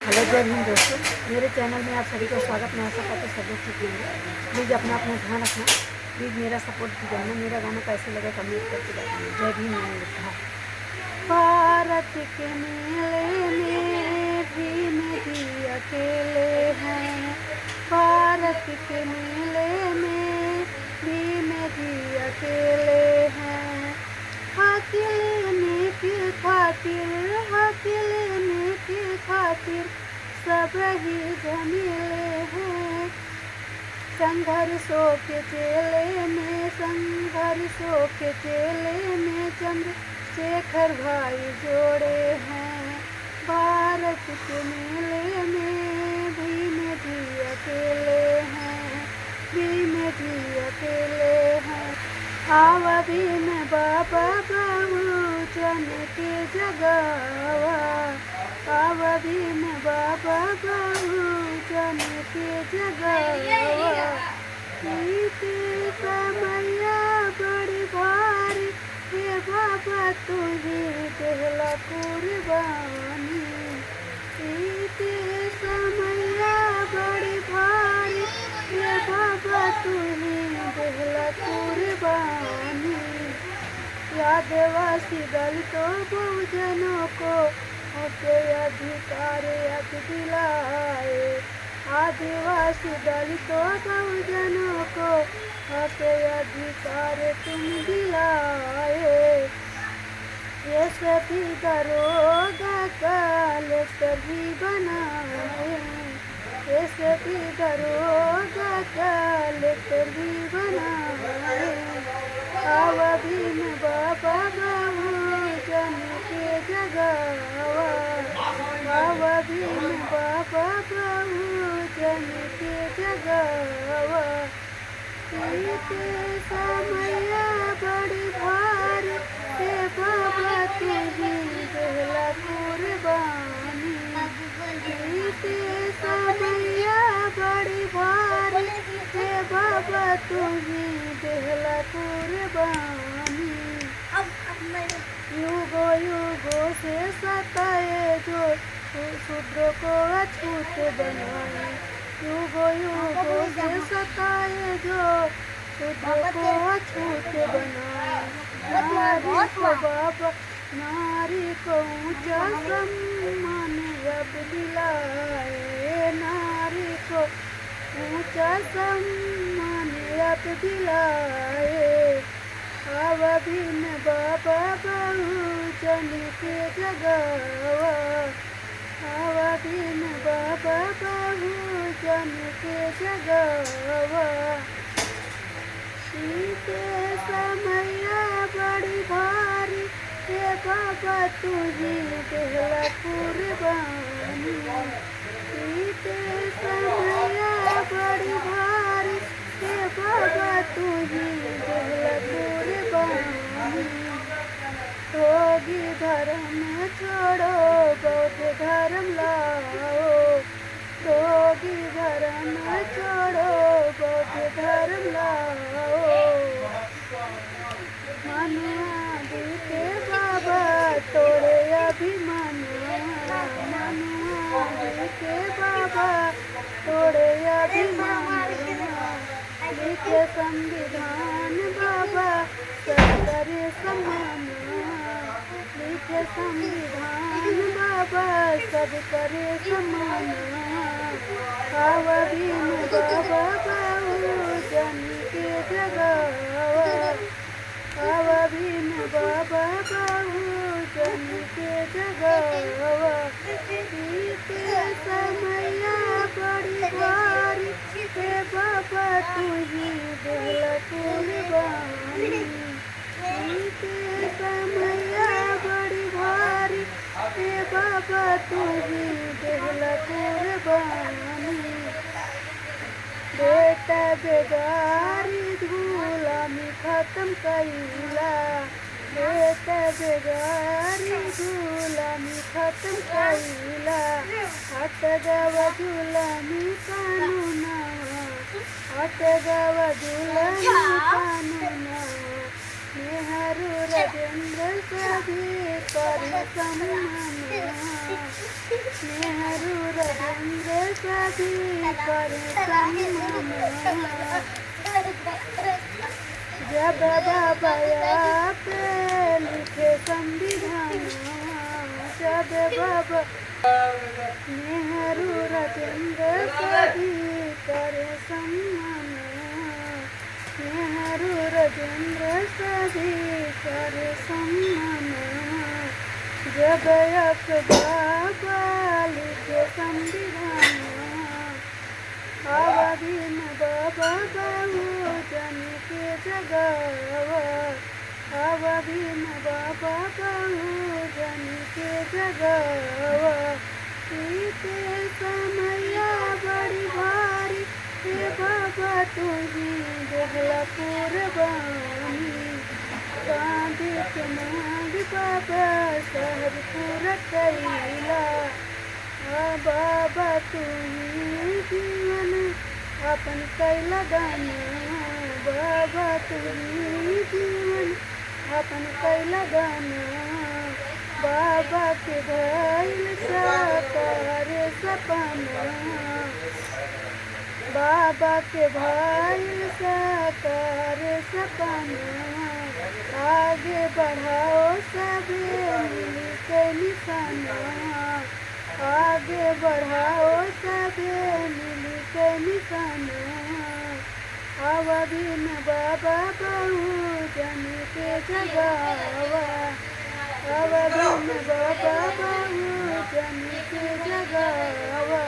Hello जय हिंद दोस्तों, मेरे चैनल में आप सभी का स्वागत। मैं आशा करती सब लोग ठीक होंगे। प्लीज़ अपना अपना ध्यान रखना। प्लीज़ मेरा सपोर्ट कीजिए। मेरा गाना कैसे लगे कमेंट करके बताइए। जय भीम। मैंने लिखा भारत के मेले में भीम जी अकेले हैं। भारत के मेले में भीम जी अकेले हैं। हक लेने की खातिर, हक लेने की खातिर सब ही झमेले हैं। संघर्षों के चेले में, संघर्षों के चेले में चंद्रशेखर भाई जोड़े हैं। भारत के मेले में भीम जी अकेले हैं। भीम जी अकेले हैं। आवा भीम बाबा बहुजन के जगावा। आवा भीम बाबा बहुजन के जगावा। बीते समया बड़ी भारी, हे बाबा तुझे देहला कुर्बानी। बीते समया बड़ी भारी, हे बाबा तुझे देहला कुर्बानी। आदिवासी दलितों बहुजनों को अपने अधिकार हक दिलाए। आदिवासी दलितों बहुजनों को अपने अधिकार तुम दिलाए। ये सभी दरोगा कलेक्टर भी बनाए। ये सभी दरोगा कलेक्टर भी बनाए। आवा भीम बाबा बहुजन के जगावा। आवा भीम बाबा बहुजन के जगावा। बीते समया बड़ी भारी, हे बाबा तुझे देहला कुर्बानी। बीते समया बड़ी भारी, हे बाबा तुझे देहला कुर्बानी। युगो युगो से सताए जो शूद्रों को अछूत बनाए। युगो युगो से सताए जो शूद्रों को अछूत बनाए। नारी को बाबा, नारी को ऊंचा सम्मान अब दिलाए। नारी को ऊंचा सम्मान अब दिलाए। आवा भीम बाबा बहुजन के जगावा। आवा भीम बाबा बहुजन के जगावा। बीते समया बड़ी भारी, हे बाबा तुझे देहला कुर्बानी। बीते समया बड़ी भारी, हे बाबा तुझे देहला कुर्बानी। योगी धर्म छोड़ो बौद्ध धर्म लाओ। योगी धर्म छोड़ो बौद्ध धर्म लाओ। मनुआ बीते बाबा तोड़े अभिमानुआ। मनुआ बीते बाबा तोड़े अभिमानुआ। लिखे संविधान बाबा सब करे सम्मानुआ। लिखे संविधान बाबा सब करे सम्मानुआ। आवा भीम बाबा बहुजन के जगावा। आवा भीम बाबा बहुजन के जगावा। बीते समया बड़ी भारी, हे बाबा तुझे देहला कुर्बानी। बीते समया बड़ी भारी, हे बाबा तुझे देहला कुर्बानी। बेटा बेगारी गुलामी खत्म कइला। बेटा बेगारी गुलामी खत्म कइला। हट गवा गुलामी कानूनवा। हट गवा गुलामी कानूनवा। नेहरू राजेंद्र सभी कर सम्मान, नेहरू राजेंद्र सभी कर सम्मान। जब बाबा पे लिखे संविधान, जब बाबा नेहरू राजेंद्र सभी कर सम्मान, नेहरू राजेंद्र सभी कर सम्मान। जब बाबा लिखे संविधान, आवादी में बाबा बहुजन के जगावा, आवादी में बाबा बहुजन के जगावा। इते समया बड़ी भारी हे बाबा तुही देहला कुर्बानी, कांधे के मांग बाबा शहर पूरा कैला। बाबा तुही जीवन अपन कैला दाना, बाबा तुही जीवन अपन कैला दाना। बाबा के भइल साकार सपना, बाबा के भइल साकार सपना। आगे बढ़ाओ सभी मिल के निशाना, आगे बढ़ाओ सभी मिल के निशाना। आवादी में बाबा बहुजन के जगावा, आवादी में बाबा बहुजन के जगावा।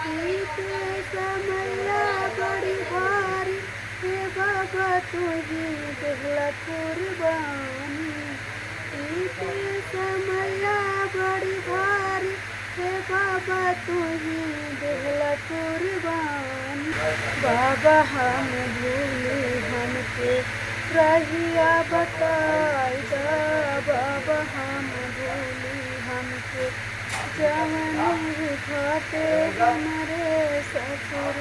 इते समया बड़ी भारी हे बाबा तुझी देहला कुर्बानी, इते समया बड़ी भारी हे बाबा तुही देहला कुर्बानी। बाबा हम भूले हमके रहिया बताई दा, बाबा हम भूले हमके जवन घाटे हमारे ससुर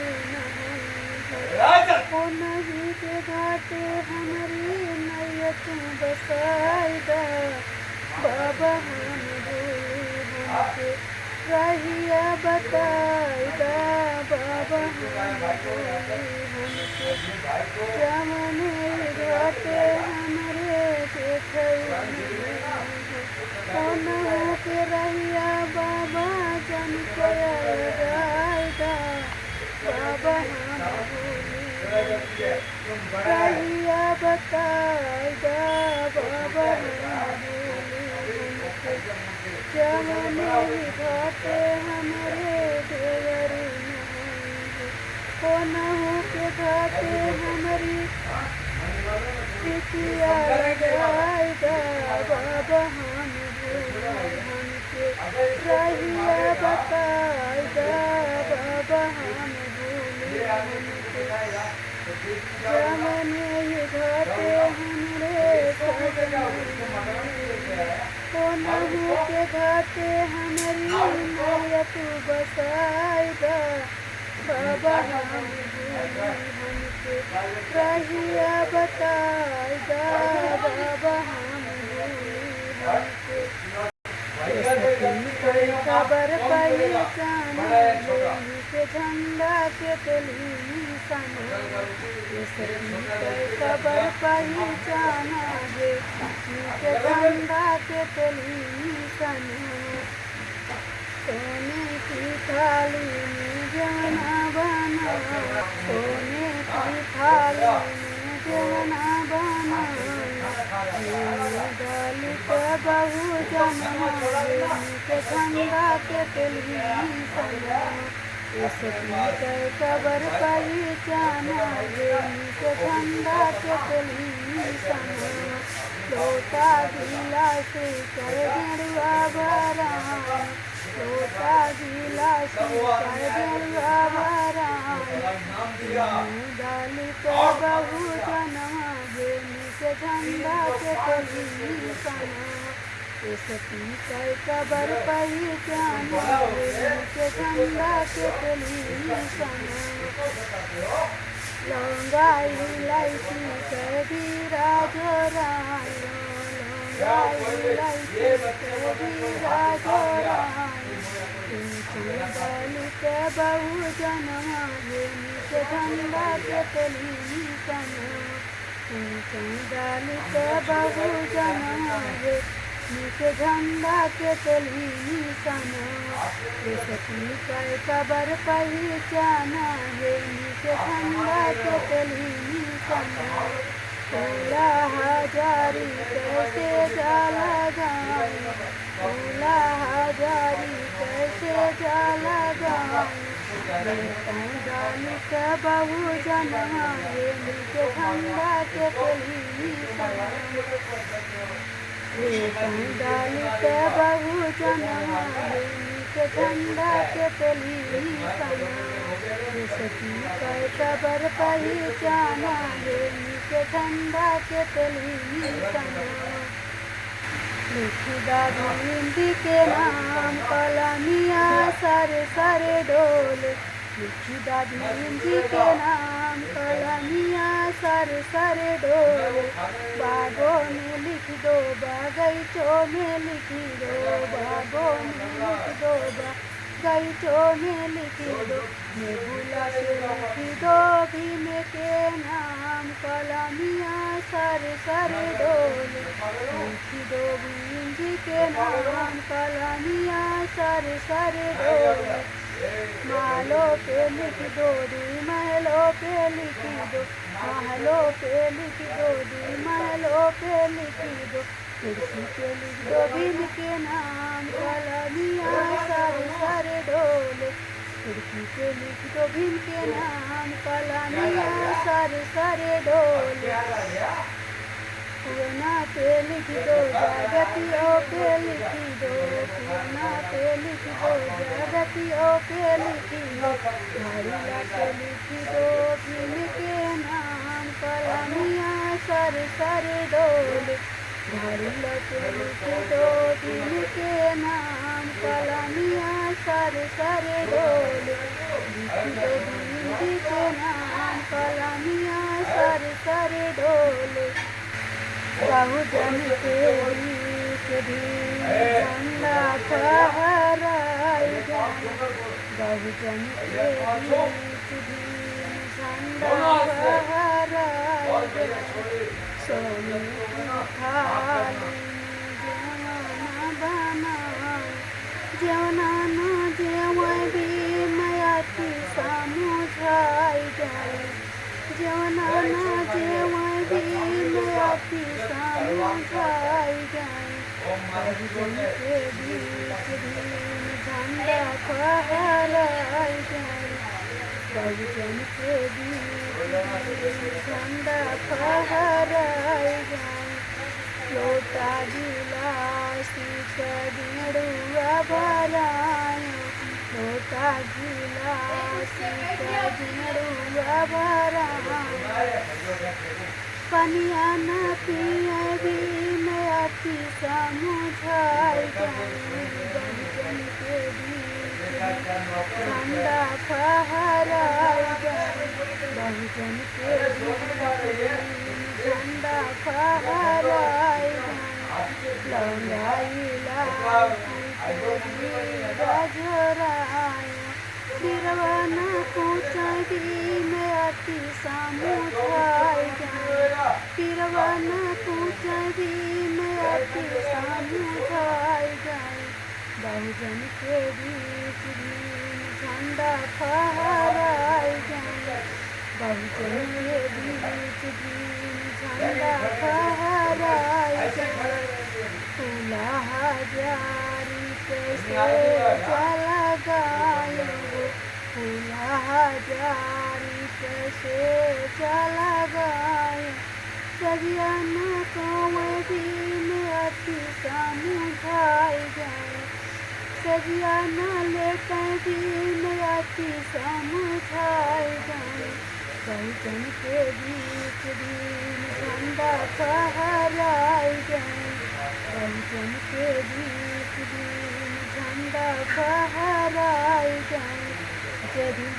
नहीं के घाटे हमारी नैयत बसाई दा। बाबा हम भूले हमके रहिया बताई दा, बाबा हम भूले हमके जवन घाटे हमारे देखऊ के रहिया बाबा जन के लगाई दा। बाबा हम भूले हमके रहिया बताई दा, बाबा हम भूले हमके जवन घाटे हमरे देवर कोनहू के घाटे हमारी पितिया लगाई दा। बाबा हम भूले हमके रहिया बताई दा, बाबा हम भूले हमके जवन घाटे हमरे कोनहू के घाटे हमारी नैयत बसाई दा। बाबा हम भूले हमके रहिया बताई दा, बाबा हम भूले हमके खबर पहचान के झंडा के तेली निशाना, खबर पहचाना गे के झंडा के तेली निशाना। सोने की थाली में जवना बना, सोने की थाली में जवना बना। दलित बहुजन के झंडा के तेली निशाना, खबर पहचाना के झंडा के तेली निशाना। लोटा गिलास कर गरुआ भरा, लोटा गिलास कर गरुआ भरा। दलित बहुजन के झंडा के तेली निशाना। खबर पहचाना के झंडा के तेली निशाना। लौंगा इलायची कबीरा जोरायो, लौंगा इलायची कबीरा जोरायो। दलित बहुजन मागे निज झंडा के तली निशाना, दलित बहुजन मागे निज झंडा के तली निशाना। सती कर कबर पहचाना है निज झंडा के तली निशाना। फूला हजारी कैसे जाला गाय, फूला हजारी कैसे जाला गाय। दलित बहुजन मागे निज झंडा के तली निशाना। दलित बहुजन मागे निज झंडा के तली निशाना। सती कर कबर पहचाना है निज झंडा के तली निशाना। लिखी दादी हिंदी के नाम कलमिया सरे सरे डोले, लिखी दादी हिंदी के नाम कलमिया सरे सरे डोले। बागों में लिख दो बगीचों में लिख दो, बागों में लिख दो बगीचों में लिख दो। नेबुला से लिख दो भीम के नाम कलमिया सरे सरे डोले। लिख दो भीम जी के नाम कलमिया सरे सरे डोले। महलों पे लिख दो दी महलों पे लिख दो, महलों पे लिख दो दी महलों पे लिख दो। खिड़की पे लिख दो भीम के नाम कलमिया सरे सरे डोले। खिड़की पे लिख दो भीम के नाम कलमिया सरे सरे डोले। पुराना पे लिख दो जगतियों पे लिख दो, पुराना पे लिख दो जगतियों पे लिख दो। धारिला पे लिख दो भीम के नाम कलमिया सरे सरे डोले। धारिला पे लिख दो भीम के नाम कलमिया सरे सरे डोले। लिख दो भीम जी के नाम कलमिया सरे सरे डोले। बहुजन के बीच भी झंडा फहराए जाए, बहुजन के बीच भी झंडा फहराए जाए। सोने की थाली जवाना बनाए, जवाना जेवै भी मयाती समुझाई जाए, जवाना जेवै भी मयाती समुझाई जाए। बहुजन के बीच भी झंडा फहराए जाए, बहुजन के बीच झंडा फहराए जाए। लोटा गिलासी कड़ुआ भरायो, लोटा गिलासी कड़ुआ भरायो। पनिया न पिए भी मयाती समुझाई जाए, बहुजन के बीच झंडा फहराए जाए, बहुजन के बीच झंडा फहराए जाए। लौंगा इलायची कबीरा जोरायो, बिरवा न पूछे भी मयाती समुझाई जाए, बिरवा न पूछे भी मयाती समुझाई जाए। बहुजन के बीच झंडा फहराए जाए, बहुजन के बीच झंडा फहराए जाए। फूला हजारी कैसे जाला गायो, फूला हजारी कैसे जाला गायो। सजिया न कोई भी मयाती समुझाई जाए, सजिया न लेकर भी मयाती समुझाई जाए। बहुजन के बीच झंडा फहराए जाए, बहुजन के बीच झंडा फहराए जाए। जय भीम।